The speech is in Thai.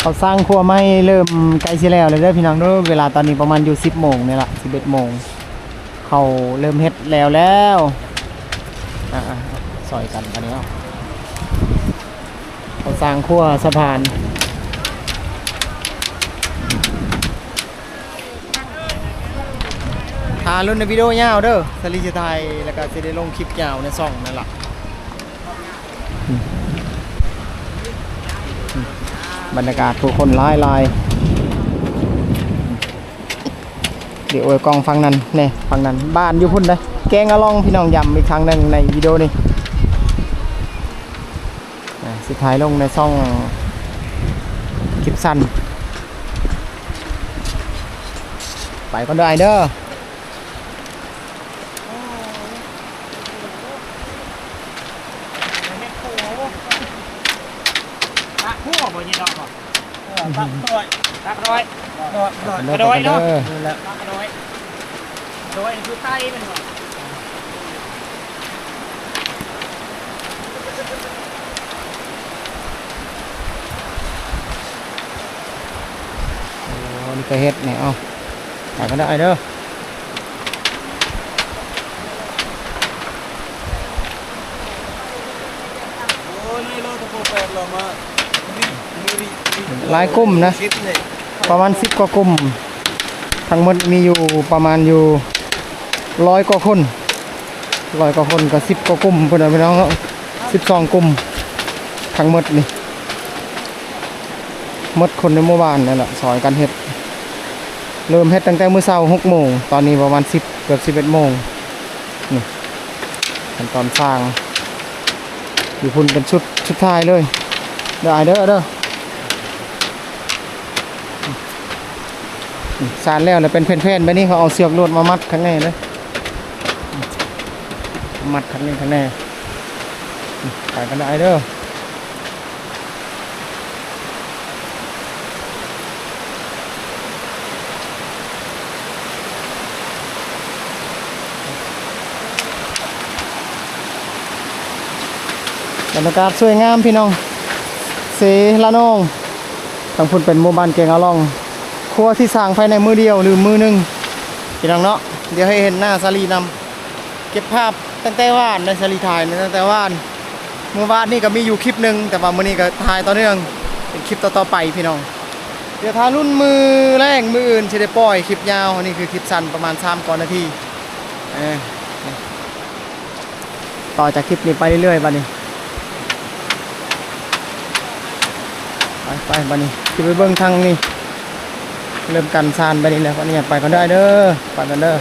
เขาสร้างครัวไม่เริ่มใกล้สิแล้วเลยเด้อพี่น้องเด้อเวลาตอนนี้ประมาณอยู่10 โมงนี่แหละ11 โมงเขาเริ่มเฮ็ดแล้วซอยกันอันนี้เขาสร้างครัวสะพานถ่ายรุ่นในวิดีโอยาวเด้อสลิจิไทยแล้วก็จะได้ลงคลิปยาวในช่องนั่นแหละบรรยากาศผู้คนลายเดี๋ยวกองฟังนั้นเนี่ยฟังนั้นบ้านอยู่พุ่นเลยแกงอะล่องพี่น้องยำอีกครั้งหนึ่งในวิดีโอนี้สุดท้ายลงในช่องคลิปสั้นไปก็ได้เด้อบ่ยีดอกตักร้อยตักร้อยกระโดยเนาะตักกระโดยกระโดยคือไทยเป็นบ่โอ้นี่ก็เฮ็ดเนี่ยเอาไปก็ได้เด้อหลายกลุ่มนะประมาณ10 กว่ากลุ่มทั้งหมดมีอยู่ประมาณอยู่100 กว่าคน100 กว่าคนก็10 กว่ากลุ่มเพิ่นพี่น้องเนาะ12 กลุ่มทั้งหมดนี่หมดคนในหมู่บ้านนั่นแหละซอยกันเฮ็ดเริ่มเฮ็ดตั้งแต่มื้อเช้า6 โมงตอนนี้ประมาณ10เกือบ11 โมงนี่ขั้นตอนสร้างอยู่พุ่นเป็นชุดท้ายเลยได้เด้อสารแล้วเป็นแผ่นๆแบบนี้เขาเอาเสือกลวดมามัดข้างในเลยมัดข้างในไปกันได้เด้อบรรยากาศสวยงามพี่น้องเสละนองทางพุ่นเป็นหมู่บ้านเกงอะล่องครัวที่สร้างภายในมือเดียวหรือมือหนึ่งพี่น้องเนาะเดี๋ยวให้เห็นหน้าสาลีนำเก็บภาพตั้งแต่ว่านในสาลีถ่ายตั้งแต่ว่านเมื่อวานนี่ก็มีอยู่คลิปหนึ่งแต่ว่ามื้อนี้ก็ถ่ายต่อเนื่องเป็นคลิปต่อๆไปพี่น้องเดี๋ยวทารุ่นมือแรงมืออื่นจะได้ปล่อยคลิปยาวอันนี้คือคลิปสั้นประมาณ3 กว่านาทีต่อจากคลิปนี้ไปเรื่อยๆบัดนี้ไปบัดนี้จะไปเบิ่งทางนี้เริ่มกันซานไปนี่แหละวันนี้ไปกันได้เด้อไปกันเด้อ